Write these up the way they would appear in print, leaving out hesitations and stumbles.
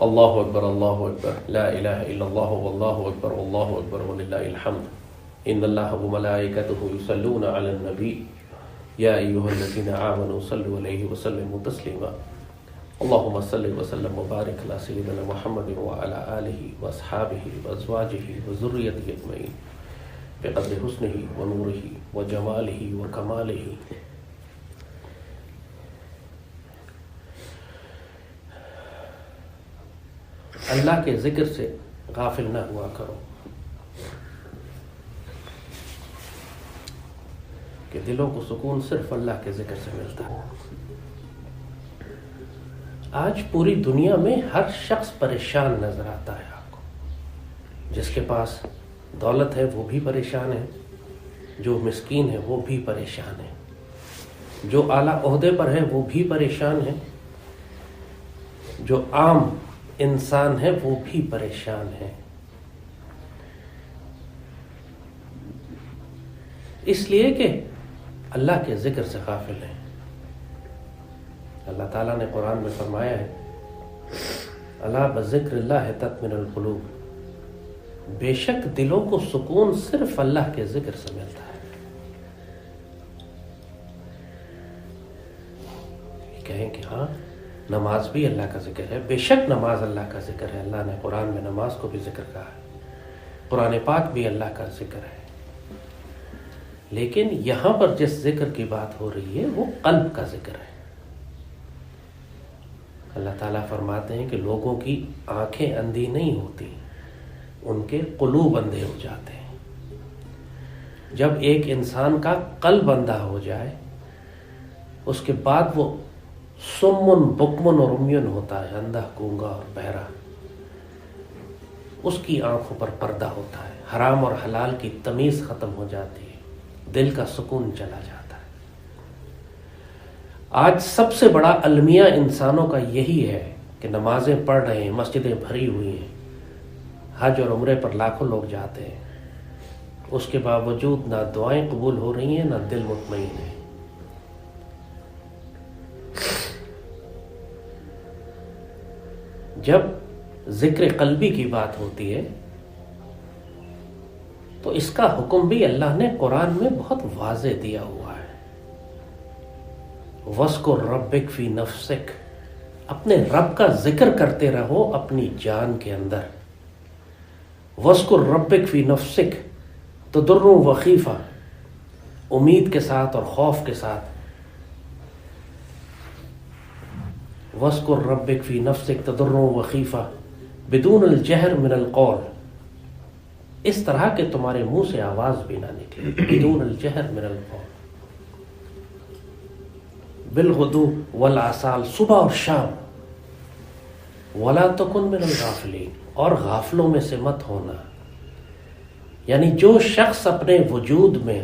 اللہ اکبر لا الہ الا اللہ واللہ اکبر وللہ الحمد ان اللہ وملائکتہ یصلون علی النبی یا ایھا الذین آمنوا صلوا علیہ وسلموا تسلیما اللہم صل وسلم وبارک علی سیدنا محمد وعلی آلہ واصحابہ وازواجہ وذریتہ اجمعین بقدر حسنہ ونورہ وجمالہ وکمالہ. اللہ کے ذکر سے غافل نہ ہوا کرو کہ دلوں کو سکون صرف اللہ کے ذکر سے ملتا ہے. آج پوری دنیا میں ہر شخص پریشان نظر آتا ہے آپ کو. جس کے پاس دولت ہے وہ بھی پریشان ہے, جو مسکین ہے وہ بھی پریشان ہے, جو اعلیٰ عہدے پر ہے وہ بھی پریشان ہے, جو عام انسان ہے وہ بھی پریشان ہے. اس لیے کہ اللہ کے ذکر سے غافل ہیں. اللہ تعالیٰ نے قرآن میں فرمایا ہے الا بذکر اللہ تطمئن القلوب, بے شک دلوں کو سکون صرف اللہ کے ذکر سے ملتا ہے. کہیں کہ ہاں نماز بھی اللہ کا ذکر ہے. بے شک نماز اللہ کا ذکر ہے. اللہ نے قرآن میں نماز کو بھی ذکر کہا ہے, قرآن پاک بھی اللہ کا ذکر ہے. لیکن یہاں پر جس ذکر کی بات ہو رہی ہے وہ قلب کا ذکر ہے. اللہ تعالیٰ فرماتے ہیں کہ لوگوں کی آنکھیں اندھی نہیں ہوتی, ان کے قلوب اندھے ہو جاتے ہیں. جب ایک انسان کا قلب اندھا ہو جائے اس کے بعد وہ سمن بکمن اور امیون ہوتا ہے, اندھا گونگا اور بہرا. اس کی آنکھوں پر پردہ ہوتا ہے, حرام اور حلال کی تمیز ختم ہو جاتی ہے, دل کا سکون چلا جاتا ہے. آج سب سے بڑا المیہ انسانوں کا یہی ہے کہ نمازیں پڑھ رہے ہیں, مسجدیں بھری ہوئی ہیں, حج اور عمرے پر لاکھوں لوگ جاتے ہیں, اس کے باوجود نہ دعائیں قبول ہو رہی ہیں نہ دل مطمئن ہے. جب ذکر قلبی کی بات ہوتی ہے تو اس کا حکم بھی اللہ نے قرآن میں بہت واضح دیا ہوا ہے. وَاذْكُرْ رَبَّكَ فِي نَفْسِكَ, اپنے رب کا ذکر کرتے رہو اپنی جان کے اندر. وَاذْكُرْ رَبَّكَ فِي نَفْسِكَ تَضَرُّعًا وَخِيفَةً, امید کے ساتھ اور خوف کے ساتھ. وَاذْكُرْ رَبَّكَ فِي نَفْسِكَ تَضَرُّعًا وَخِيفَةً بِدُونِ الْجَهْرِ مِنَ الْقَوْلِ, اس طرح کہ تمہارے منہ سے آواز بھی نہ نکلے. بدون الجہر من القول بالغدو والآصال, صبح اور شام. ولا تکن من الغافلین, اور غافلوں میں سے مت ہونا. یعنی جو شخص اپنے وجود میں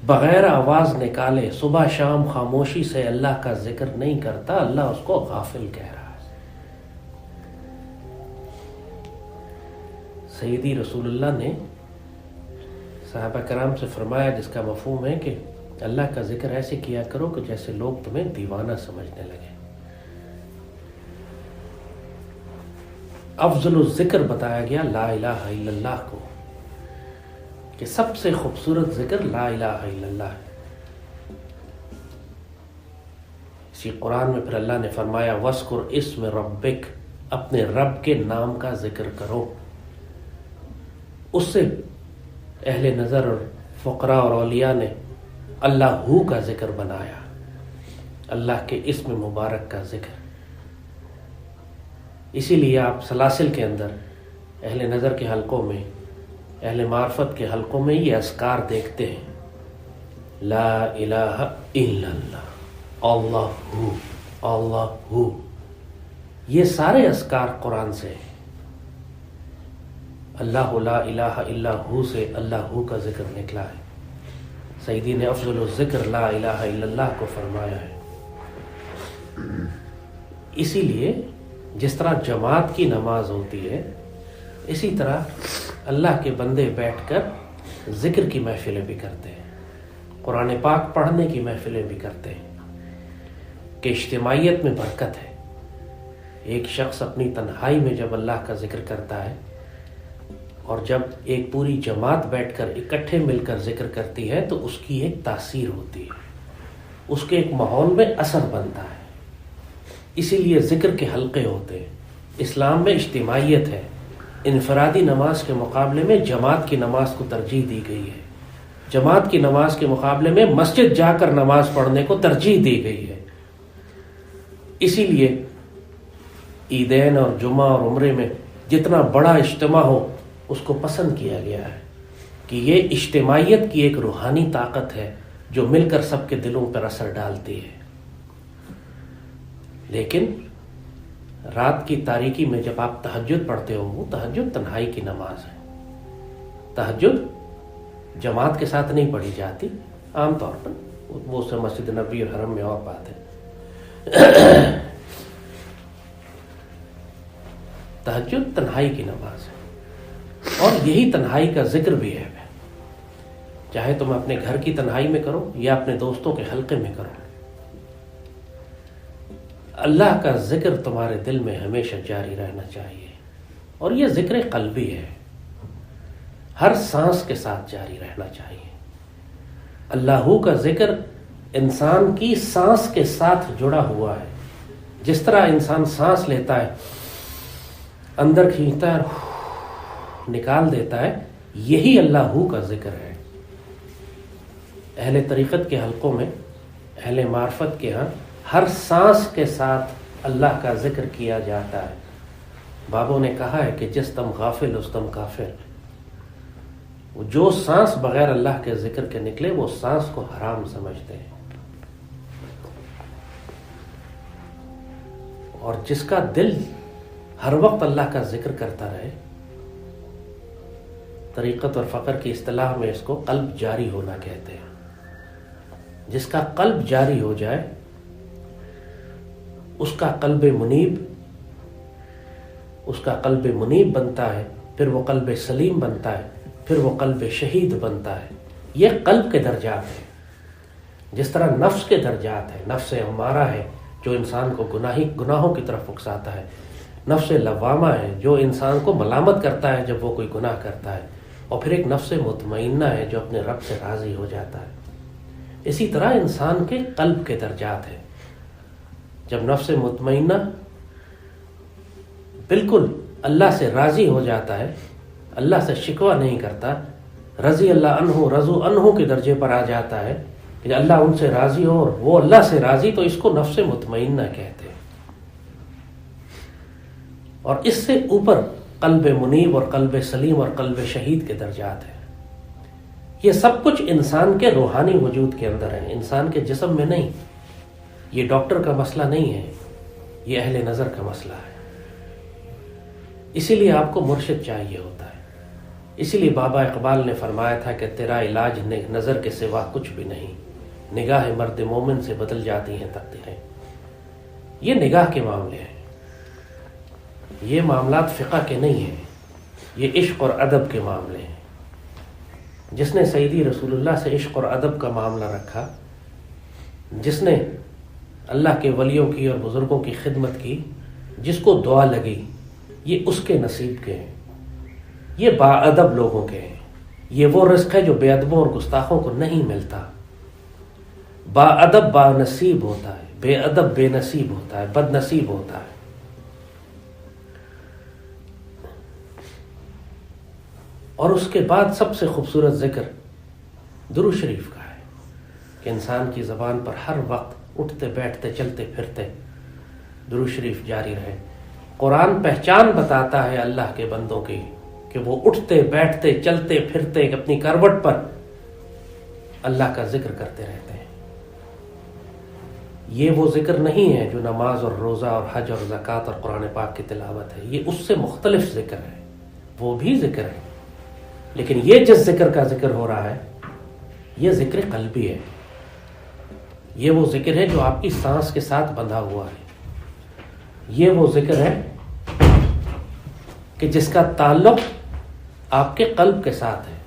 بغیر آواز نکالے صبح شام خاموشی سے اللہ کا ذکر نہیں کرتا, اللہ اس کو غافل کہہ رہا ہے. سیدی رسول اللہ نے صحابہ کرام سے فرمایا, جس کا مفہوم ہے کہ اللہ کا ذکر ایسے کیا کرو کہ جیسے لوگ تمہیں دیوانہ سمجھنے لگے. افضل الذکر بتایا گیا لا الہ الا اللہ کو, کہ سب سے خوبصورت ذکر لا الہ الا اللہ ہے. اسی قرآن میں پھر اللہ نے فرمایا وَاذْكُرْ اسْمَ رَبِّكَ, اپنے رب کے نام کا ذکر کرو. اس سے اہل نظر اور فقراء اور اولیاء نے اللہ ہو کا ذکر بنایا, اللہ کے اسم مبارک کا ذکر. اسی لیے آپ سلاسل کے اندر اہل نظر کے حلقوں میں, اہل معرفت کے حلقوں میں یہ اذکار دیکھتے ہیں. لا الہ الا اللہ, اللہ ہو, اللہ ہو. یہ سارے اذکار قرآن سے ہیں. اللہ لا الہ الا ہو سے اللہ ہو کا ذکر نکلا ہے. سیدی نے افضل الذکر لا الہ الا اللہ کو فرمایا ہے. اسی لیے جس طرح جماعت کی نماز ہوتی ہے, اسی طرح اللہ کے بندے بیٹھ کر ذکر کی محفلیں بھی کرتے ہیں, قرآن پاک پڑھنے کی محفلیں بھی کرتے ہیں, کہ اجتماعیت میں برکت ہے. ایک شخص اپنی تنہائی میں جب اللہ کا ذکر کرتا ہے اور جب ایک پوری جماعت بیٹھ کر اکٹھے مل کر ذکر کرتی ہے تو اس کی ایک تاثیر ہوتی ہے، اس کے ایک ماحول میں اثر بنتا ہے۔ اسی لیے ذکر کے حلقے ہوتے ہیں۔ اسلام میں اجتماعیت ہے، انفرادی نماز کے مقابلے میں جماعت کی نماز کو ترجیح دی گئی ہے، جماعت کی نماز کے مقابلے میں مسجد جا کر نماز پڑھنے کو ترجیح دی گئی ہے۔ اسی لیے عیدین اور جمعہ اور عمرے میں جتنا بڑا اجتماع ہو اس کو پسند کیا گیا ہے کہ یہ اجتماعیت کی ایک روحانی طاقت ہے جو مل کر سب کے دلوں پر اثر ڈالتی ہے۔ لیکن رات کی تاریکی میں جب آپ تہجد پڑھتے ہو، وہ تہجد تنہائی کی نماز ہے۔ تہجد جماعت کے ساتھ نہیں پڑھی جاتی، عام طور پر وہ سے مسجد نبوی اور حرم میں اور بات ہے۔ تہجد تنہائی کی نماز ہے، اور یہی تنہائی کا ذکر بھی ہے، چاہے تم اپنے گھر کی تنہائی میں کرو یا اپنے دوستوں کے حلقے میں کرو۔ اللہ کا ذکر تمہارے دل میں ہمیشہ جاری رہنا چاہیے، اور یہ ذکر قلبی ہے، ہر سانس کے ساتھ جاری رہنا چاہیے۔ اللہ کا ذکر انسان کی سانس کے ساتھ جڑا ہوا ہے۔ جس طرح انسان سانس لیتا ہے، اندر کھینچتا ہے اور نکال دیتا ہے، یہی اللہ کا ذکر ہے۔ اہل طریقت کے حلقوں میں، اہل معرفت کے ہاں ہر سانس کے ساتھ اللہ کا ذکر کیا جاتا ہے۔ بابوں نے کہا ہے کہ جس دم غافل اس دم کافر، جو سانس بغیر اللہ کے ذکر کے نکلے وہ سانس کو حرام سمجھتے ہیں، اور جس کا دل ہر وقت اللہ کا ذکر کرتا رہے، طریقت اور فقر کی اصطلاح میں اس کو قلب جاری ہونا کہتے ہیں۔ جس کا قلب جاری ہو جائے اس کا قلب منیب بنتا ہے، پھر وہ قلب سلیم بنتا ہے، پھر وہ قلب شہید بنتا ہے۔ یہ قلب کے درجات ہیں۔ جس طرح نفس کے درجات ہیں، نفس امارہ ہے جو انسان کو گناہوں کی طرف اکساتا ہے، نفس لوامہ ہے جو انسان کو ملامت کرتا ہے جب وہ کوئی گناہ کرتا ہے، اور پھر ایک نفس مطمئنہ ہے جو اپنے رب سے راضی ہو جاتا ہے۔ اسی طرح انسان کے قلب کے درجات ہیں۔ جب نفس مطمئنہ بالکل اللہ سے راضی ہو جاتا ہے، اللہ سے شکوہ نہیں کرتا، رضی اللہ عنہ رضو عنہ کے درجے پر آ جاتا ہے کہ اللہ ان سے راضی ہو اور وہ اللہ سے راضی، تو اس کو نفس مطمئنہ کہتے ہیں۔ اور اس سے اوپر قلب منیب اور قلب سلیم اور قلب شہید کے درجات ہیں۔ یہ سب کچھ انسان کے روحانی وجود کے اندر ہے، انسان کے جسم میں نہیں۔ یہ ڈاکٹر کا مسئلہ نہیں ہے، یہ اہل نظر کا مسئلہ ہے۔ اسی لیے آپ کو مرشد چاہیے ہوتا ہے۔ اسی لیے بابا اقبال نے فرمایا تھا کہ تیرا علاج نظر کے سوا کچھ بھی نہیں، نگاہ مرد مومن سے بدل جاتی ہیں تقدیریں۔ یہ نگاہ کے معاملے ہیں، یہ معاملات فقہ کے نہیں ہیں، یہ عشق اور ادب کے معاملے ہیں۔ جس نے سیدی رسول اللہ سے عشق اور ادب کا معاملہ رکھا، جس نے اللہ کے ولیوں کی اور بزرگوں کی خدمت کی، جس کو دعا لگی، یہ اس کے نصیب کے ہیں، یہ با ادب لوگوں کے ہیں۔ یہ وہ رزق ہے جو بے ادبوں اور گستاخوں کو نہیں ملتا۔ با ادب با نصیب ہوتا ہے، بے ادب بے نصیب ہوتا ہے، بد نصیب ہوتا ہے۔ اور اس کے بعد سب سے خوبصورت ذکر درود شریف کا ہے کہ انسان کی زبان پر ہر وقت اٹھتے بیٹھتے چلتے پھرتے درود شریف جاری رہے۔ قرآن پہچان بتاتا ہے اللہ کے بندوں کی کہ وہ اٹھتے بیٹھتے چلتے پھرتے اپنی کروٹ پر اللہ کا ذکر کرتے رہتے ہیں۔ یہ وہ ذکر نہیں ہے جو نماز اور روزہ اور حج اور زکوٰۃ اور قرآن پاک کی تلاوت ہے، یہ اس سے مختلف ذکر ہے، وہ بھی ذکر ہے، لیکن یہ جس ذکر کا ذکر ہو رہا ہے یہ ذکر قلبی ہے۔ یہ وہ ذکر ہے جو آپ کی سانس کے ساتھ بندھا ہوا ہے۔ یہ وہ ذکر ہے کہ جس کا تعلق آپ کے قلب کے ساتھ ہے۔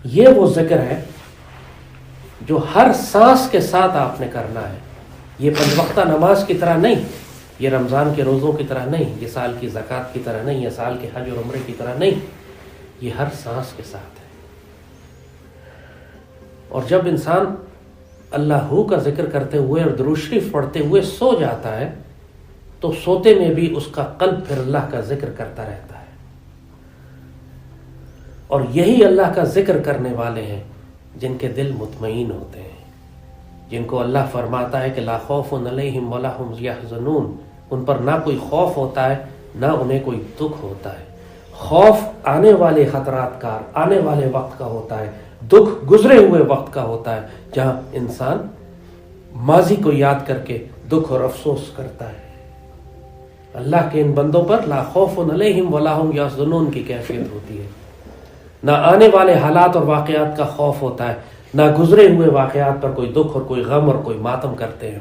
یہ وہ ذکر ہے جو ہر سانس کے ساتھ آپ نے کرنا ہے۔ یہ پنج وقتہ نماز کی طرح نہیں یہ رمضان کے روزوں کی طرح نہیں، یہ سال کی زکوٰۃ کی طرح نہیں، یہ سال کے حج اور عمرے کی طرح نہیں، یہ ہر سانس کے ساتھ ہے۔ اور جب انسان اللہ کا ذکر کرتے ہوئے اور درود شریف پڑھتے ہوئے سو جاتا ہے تو سوتے میں بھی اس کا قلب پھر اللہ کا ذکر کرتا رہتا ہے۔ اور یہی اللہ کا ذکر کرنے والے ہیں جن کے دل مطمئن ہوتے ہیں، جن کو اللہ فرماتا ہے کہ لا خوف علیہم ولا ہم یحزنون، ان پر نہ کوئی خوف ہوتا ہے نہ انہیں کوئی دکھ ہوتا ہے۔ خوف آنے والے خطرات کا، آنے والے وقت کا ہوتا ہے، دکھ گزرے ہوئے وقت کا ہوتا ہے، جہاں انسان ماضی کو یاد کر کے دکھ اور افسوس کرتا ہے۔ اللہ کے ان بندوں پر لا خوف علیہم ولا ہم یحزنون کی کیفیت ہوتی ہے، نہ آنے والے حالات اور واقعات کا خوف ہوتا ہے، نہ گزرے ہوئے واقعات پر کوئی دکھ اور کوئی غم اور کوئی ماتم کرتے ہیں۔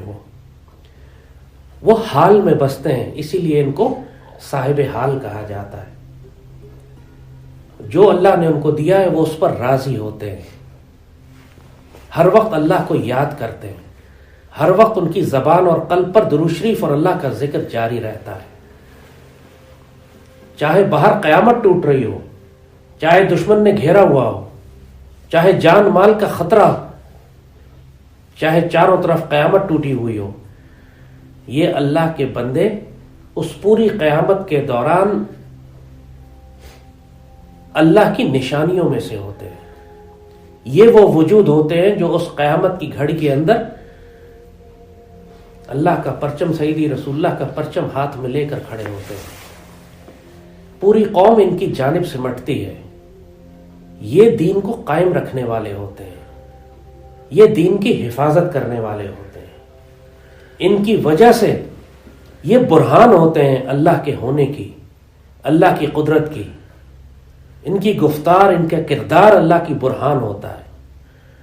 وہ حال میں بستے ہیں، اسی لیے ان کو صاحب حال کہا جاتا ہے۔ جو اللہ نے ان کو دیا ہے وہ اس پر راضی ہوتے ہیں، ہر وقت اللہ کو یاد کرتے ہیں، ہر وقت ان کی زبان اور قلب پر درود شریف اور اللہ کا ذکر جاری رہتا ہے۔ چاہے باہر قیامت ٹوٹ رہی ہو، چاہے دشمن نے گھیرا ہوا ہو، چاہے جان مال کا خطرہ، چاہے چاروں طرف قیامت ٹوٹی ہوئی ہو، یہ اللہ کے بندے اس پوری قیامت کے دوران اللہ کی نشانیوں میں سے ہوتے ہیں۔ یہ وہ وجود ہوتے ہیں جو اس قیامت کی گھڑی کے اندر اللہ کا پرچم، سیدی رسول اللہ کا پرچم ہاتھ میں لے کر کھڑے ہوتے ہیں۔ پوری قوم ان کی جانب سمٹتی ہے، یہ دین کو قائم رکھنے والے ہوتے ہیں، یہ دین کی حفاظت کرنے والے ہوتے ہیں۔ ان کی وجہ سے یہ برہان ہوتے ہیں اللہ کے ہونے کی، اللہ کی قدرت کی۔ ان کی گفتار، ان کا کردار اللہ کی برہان ہوتا ہے۔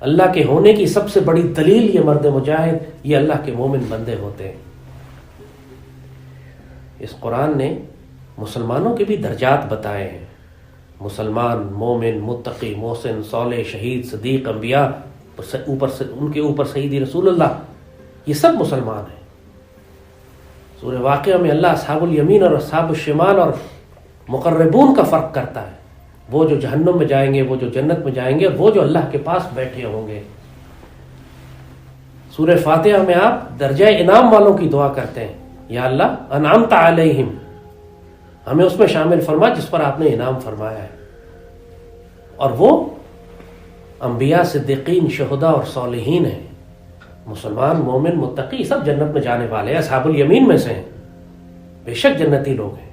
اللہ کے ہونے کی سب سے بڑی دلیل یہ مرد مجاہد، یہ اللہ کے مومن بندے ہوتے ہیں۔ اس قرآن نے مسلمانوں کے بھی درجات بتائے ہیں، مسلمان، مومن، متقی، محسن، صالح، شہید، صدیق، انبیاء، ان کے اوپر سیدی رسول اللہ، یہ سب مسلمان ہیں۔ سورہ واقعہ میں اللہ اصحاب الیمین اور اصحاب الشمال اور مقربون کا فرق کرتا ہے، وہ جو جہنم میں جائیں گے، وہ جو جنت میں جائیں گے، وہ جو اللہ کے پاس بیٹھے ہوں گے۔ سورہ فاتحہ میں آپ درجہ انعام والوں کی دعا کرتے ہیں، یا اللہ انعمت علیہم، ہمیں اس میں شامل فرما جس پر آپ نے انعام فرمایا ہے۔ اور وہ انبیاء، صدیقین، شہداء اور صالحین ہیں۔ مسلمان، مومن، متقی سب جنت میں جانے والے ہیں، اصحاب الیمین میں سے ہیں، بے شک جنتی لوگ ہیں،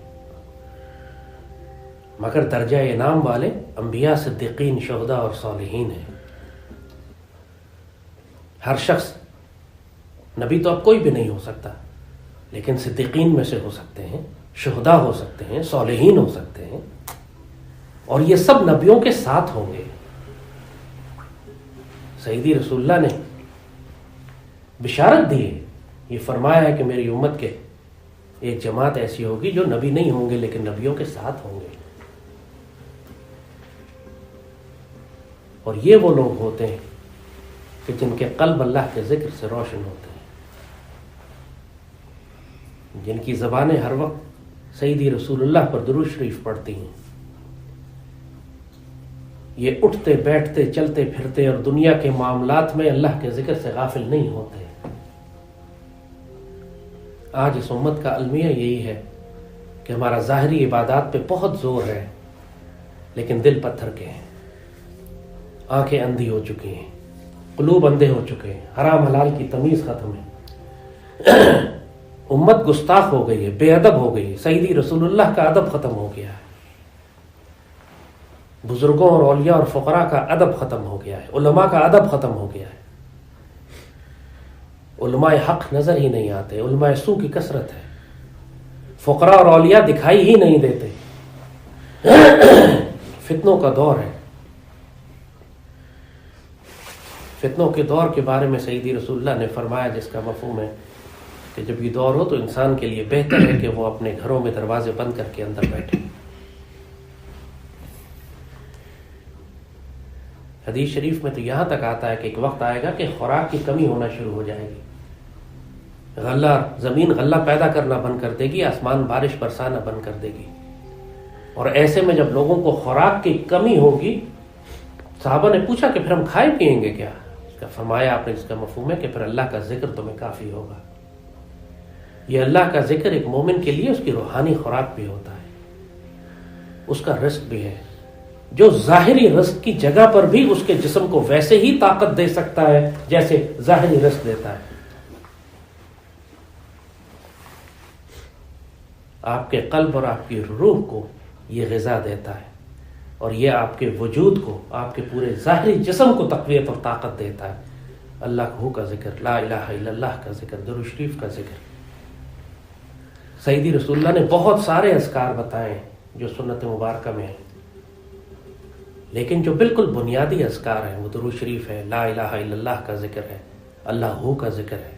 مگر درجہ انعام والے انبیاء، صدیقین، شہداء اور صالحین ہیں۔ ہر شخص نبی تو اب کوئی بھی نہیں ہو سکتا، لیکن صدیقین میں سے ہو سکتے ہیں، شہداء ہو سکتے ہیں، صالحین ہو سکتے ہیں، اور یہ سب نبیوں کے ساتھ ہوں گے۔ سیدی رسول اللہ نے بشارت دی ہے، یہ فرمایا ہے کہ میری امت کے ایک جماعت ایسی ہوگی جو نبی نہیں ہوں گے لیکن نبیوں کے ساتھ ہوں گے۔ اور یہ وہ لوگ ہوتے ہیں کہ جن کے قلب اللہ کے ذکر سے روشن ہوتے ہیں، جن کی زبانیں ہر وقت سیدی رسول اللہ پر درود شریف پڑھتی ہیں۔ یہ اٹھتے بیٹھتے چلتے پھرتے اور دنیا کے معاملات میں اللہ کے ذکر سے غافل نہیں ہوتے۔ آج اس امت کا المیہ یہی ہے کہ ہمارا ظاہری عبادات پہ بہت زور ہے، لیکن دل پتھر کے ہیں، آنکھیں اندھی ہو چکی ہیں، قلوب اندھے ہو چکے ہیں، حرام حلال کی تمیز ختم ہے، امت گستاخ ہو گئی ہے، بے ادب ہو گئی ہے، سیدی رسول اللہ کا ادب ختم ہو گیا ہے، بزرگوں اور اولیاء اور فقراء کا ادب ختم ہو گیا ہے، علماء کا ادب ختم ہو گیا ہے، علماء حق نظر ہی نہیں آتے، علماء سو کی کثرت ہے، فقراء اور اولیاء دکھائی ہی نہیں دیتے، فتنوں کا دور ہے۔ فتنوں کے دور کے بارے میں سیدی رسول اللہ نے فرمایا، جس کا مفہوم ہے کہ جب یہ دور ہو تو انسان کے لیے بہتر ہے کہ وہ اپنے گھروں میں دروازے بند کر کے اندر بیٹھے۔ حدیث شریف میں تو یہاں تک آتا ہے کہ ایک وقت آئے گا کہ خوراک کی کمی ہونا شروع ہو جائے گی، غلہ زمین غلہ پیدا کرنا بند کر دے گی، آسمان بارش برسانا بند کر دے گی. اور ایسے میں جب لوگوں کو خوراک کی کمی ہوگی، صحابہ نے پوچھا کہ پھر ہم کھائے پیئیں گے کیا؟ اس کا فرمایا آپ نے، اس کا مفہوم ہے کہ پھر اللہ کا ذکر تمہیں کافی ہوگا. یہ اللہ کا ذکر ایک مومن کے لیے اس کی روحانی خوراک بھی ہوتا ہے، اس کا رزق بھی ہے، جو ظاہری رزق کی جگہ پر بھی اس کے جسم کو ویسے ہی طاقت دے سکتا ہے جیسے ظاہری رزق دیتا ہے. آپ کے قلب اور آپ کی روح کو یہ غذا دیتا ہے، اور یہ آپ کے وجود کو، آپ کے پورے ظاہری جسم کو تقویت اور طاقت دیتا ہے. اللہ کا ذکر، لا الہ الا اللہ کا ذکر، درود شریف کا ذکر. سیدی رسول اللہ نے بہت سارے اذکار بتائے جو سنت مبارکہ میں ہیں، لیکن جو بالکل بنیادی اذکار ہیں وہ درود شریف ہے، لا الہ الا اللہ کا ذکر ہے، اللہ کا ذکر ہے.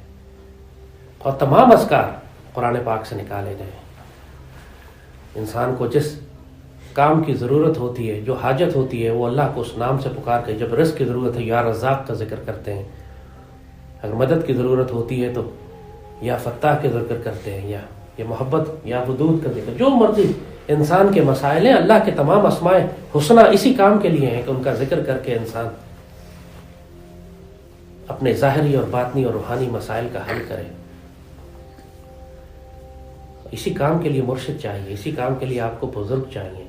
اور تمام اذکار قرآن پاک سے نکالے گئے ہیں. انسان کو جس کام کی ضرورت ہوتی ہے، جو حاجت ہوتی ہے، وہ اللہ کو اس نام سے پکار کے، جب رزق کی ضرورت ہے یا رزاق کا ذکر کرتے ہیں، اگر مدد کی ضرورت ہوتی ہے تو یا فتاح کے ذکر کرتے ہیں، یا محبت یا ودود کا ذکر. جو مرضی انسان کے مسائل ہیں، اللہ کے تمام اسماء حسنہ اسی کام کے لیے ہیں کہ ان کا ذکر کر کے انسان اپنے ظاہری اور باطنی اور روحانی مسائل کا حل کرے. اسی کام کے لیے مرشد چاہیے، اسی کام کے لیے آپ کو بزرگ چاہیے.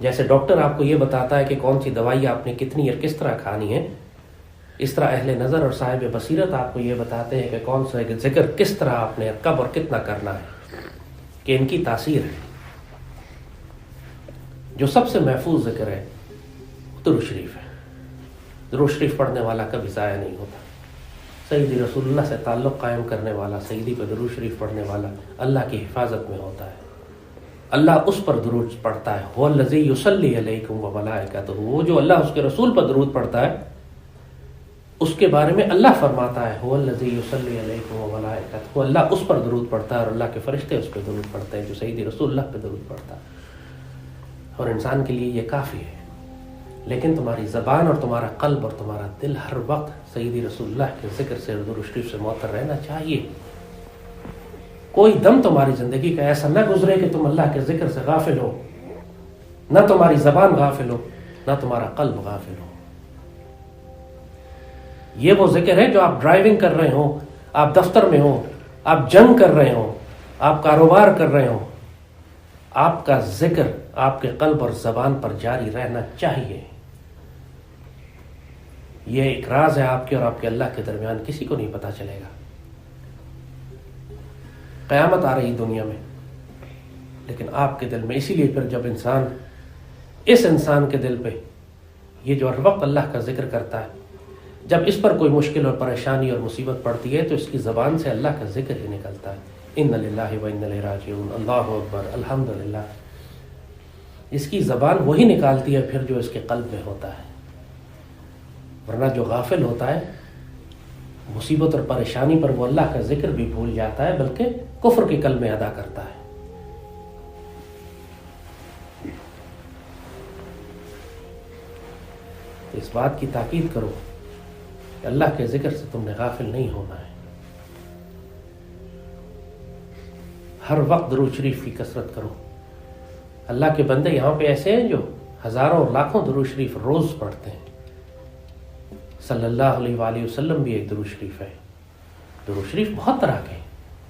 جیسے ڈاکٹر آپ کو یہ بتاتا ہے کہ کون سی دوائی آپ نے کتنی اور کس طرح کھانی ہے، اس طرح اہل نظر اور صاحب بصیرت آپ کو یہ بتاتے ہیں کہ کون سا ذکر کس طرح آپ نے کب اور کتنا کرنا ہے، کہ ان کی تاثیر ہے. جو سب سے محفوظ ذکر ہے درود شریف ہے. درود شریف پڑھنے والا کبھی ضائع نہیں ہوتا. سیدی رسول اللہ سے تعلق قائم کرنے والا، سیدی پہ درود شریف پڑھنے والا اللہ کی حفاظت میں ہوتا ہے. اللہ اس پر درود پڑھتا ہے، هو الذی یصلی علیکم وملائکتہ. وہ جو اللہ اس کے رسول پر درود پڑھتا ہے، اس کے بارے میں اللہ فرماتا ہے هو الذی یصلی علیکم وملائکتہ. وہ اللہ اس پر درود پڑھتا ہے اور اللہ کے فرشتے اس پہ درود پڑھتے ہیں جو سیدی رسول اللہ پہ درود پڑھتا ہے. اور انسان کے لیے یہ کافی ہے. لیکن تمہاری زبان اور تمہارا قلب اور تمہارا دل ہر وقت سیدی رسول اللہ کے ذکر سے، درود شریف سے معطر رہنا چاہیے. کوئی دم تمہاری زندگی کا ایسا نہ گزرے کہ تم اللہ کے ذکر سے غافل ہو. نہ تمہاری زبان غافل ہو، نہ تمہارا قلب غافل ہو. یہ وہ ذکر ہے جو آپ ڈرائیونگ کر رہے ہوں، آپ دفتر میں ہوں، آپ جنگ کر رہے ہوں، آپ کاروبار کر رہے ہوں، آپ کا ذکر آپ کے قلب اور زبان پر جاری رہنا چاہیے. یہ ایک راز ہے آپ کے اور آپ کے اللہ کے درمیان، کسی کو نہیں پتا چلے گا. قیامت آ رہی دنیا میں، لیکن آپ کے دل میں، اسی لیے پھر جب اس انسان کے دل پہ یہ جو ہر وقت اللہ کا ذکر کرتا ہے، جب اس پر کوئی مشکل اور پریشانی اور مصیبت پڑتی ہے تو اس کی زبان سے اللہ کا ذکر ہی نکلتا ہے. ان للہ و انا الیہ راجعون، اللہ اکبر، الحمدللہ. اس کی زبان وہی نکالتی ہے پھر جو اس کے قلب میں ہوتا ہے. ورنہ جو غافل ہوتا ہے مصیبت اور پریشانی پر، وہ اللہ کا ذکر بھی بھول جاتا ہے، بلکہ کفر کے کلمے ادا کرتا ہے. اس بات کی تاکید کرو کہ اللہ کے ذکر سے تم نے غافل نہیں ہونا ہے. ہر وقت درود شریف کی کثرت کرو. اللہ کے بندے یہاں پہ ایسے ہیں جو ہزاروں اور لاکھوں درود شریف روز پڑھتے ہیں. صلی اللہ علیہ وآلہ وسلم بھی ایک درود شریف ہے. درود شریف بہت طرح کے ہیں،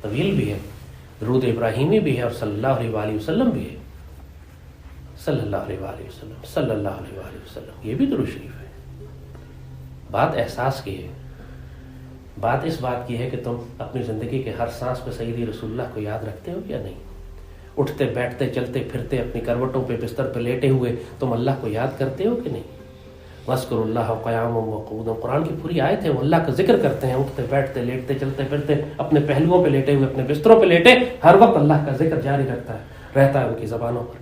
طویل بھی ہے، درود ابراہیمی بھی ہے، اور صلی اللہ علیہ وآلہ وسلم بھی ہے. صلی اللہ علیہ وآلہ وسلم، صلی اللہ علیہ وآلہ وسلم، یہ بھی درود شریف ہے. بات احساس کی ہے. بات اس بات کی ہے کہ تم اپنی زندگی کے ہر سانس پہ سیدی رسول اللہ کو یاد رکھتے ہو یا نہیں. اٹھتے بیٹھتے چلتے پھرتے اپنی کروٹوں پہ بستر پہ لیٹے ہوئے تم اللہ کو یاد کرتے ہو کہ نہیں. وَاذْكُرُوا اللَّهَ قِيَامًا وَقُعُودًا، قرآن کی پوری آیت ہے. وہ اللہ کا ذکر کرتے ہیں، اٹھتے بیٹھتے لیٹتے چلتے پھرتے اپنے پہلوؤں پہ لیٹے ہوئے، اپنے بستروں پہ لیٹے، ہر وقت اللہ کا ذکر جاری رہتا ہے ان کی زبانوں پر.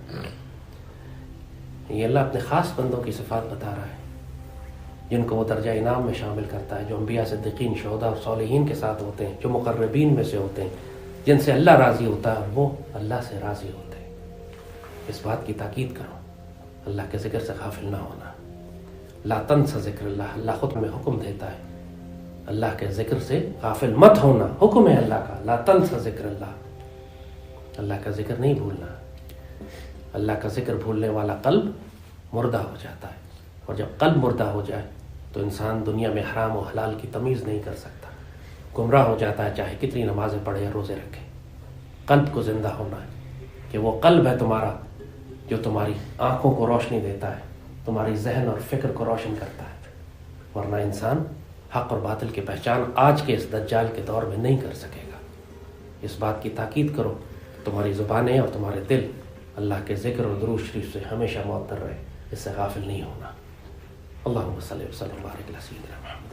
یہ اللہ اپنے خاص بندوں کی صفات بتا رہا ہے جن کو وہ درجہ انعام میں شامل کرتا ہے، جو انبیاء، صدیقین، شہداء اور صالحین کے ساتھ ہوتے ہیں، جو مقربین میں سے ہوتے ہیں، جن سے اللہ راضی ہوتا ہے اور وہ اللہ سے راضی ہوتے ہیں. اس بات کی تاکید کرو، اللہ کے ذکر سے غافل نہ ہونا. لا تنس ذکر اللہ. اللہ خود میں حکم دیتا ہے اللہ کے ذکر سے غافل مت ہونا، حکم ہے اللہ کا، لا تنسى ذکر اللہ، اللہ کا ذکر نہیں بھولنا۔ اللہ کا ذکر بھولنے والا قلب مردہ ہو جاتا ہے، اور جب قلب مردہ ہو جائے تو انسان دنیا میں حرام و حلال کی تمیز نہیں کر سکتا، گمراہ ہو جاتا ہے، چاہے کتنی نمازیں پڑھے یا روزے رکھے۔ قلب کو زندہ ہونا ہے کہ وہ قلب ہے تمہارا جو تمہاری آنکھوں کو روشنی دیتا ہے، تمہاری ذہن اور فکر کو روشن کرتا ہے، ورنہ انسان حق اور باطل کی پہچان آج کے اس دجال کے دور میں نہیں کر سکے گا۔ اس بات کی تاکید کرو تمہاری زبانیں اور تمہارے دل اللہ کے ذکر اور درود شریف سے ہمیشہ معطر رہے، اس سے غافل نہیں ہونا۔ اللہم صلی وسلم و بارک علی سیدنا محمد۔